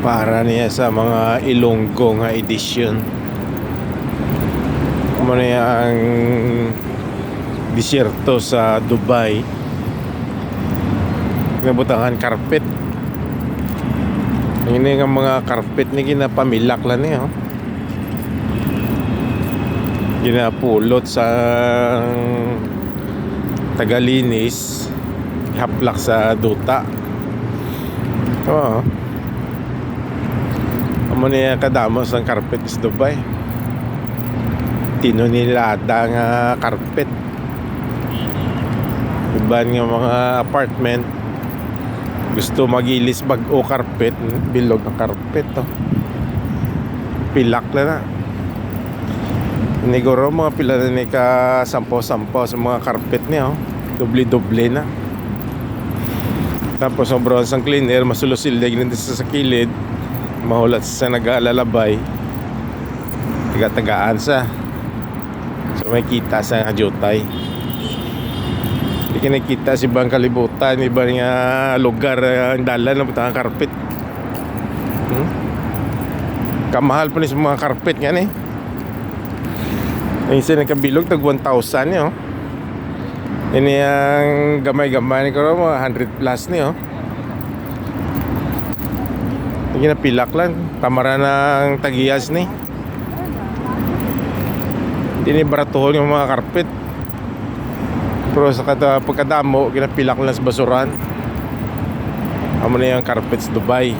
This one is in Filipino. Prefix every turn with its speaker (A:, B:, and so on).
A: para niya sa mga Ilonggo nga edisyon. Ano niya ang disyerto sa Dubai, nabutangan carpet. Ini nga mga carpet ni ginapamilak lang niya, ginapulot sa tagalinis, haplak sa duta. Amo niya kadamos ng carpet sa Dubai. Tino nila ata nga carpet. Iban nga mga apartment gusto magilis bag-o carpet, bilog na carpet pilak na niguro mga pila na ni ka sampo-sampo sa mga carpet niya, doble-doble na. Tapos sobrang sang cleaner, masulosildig na sa kilid, mahulat sa nag-aalalabay, taga-tagaan sa, so may kita sa jutay. Hindi ka nakita si bang kalibutan, iba nga lugar ang dalan ng butang carpet. Kamahal pa ni sa mga carpet nga ni. Minsan nagkabilog tag 1,000 niyo. Ini ang gamay-gamay ko mga 100 plus niyo. Hindi na pilak lang, tamara ng tagiyas ni. Hindi baratuhon yung mga carpet. Pero sa pagkadamo, ginapilak lang sa basuran. Amo na yung carpet sa Dubai.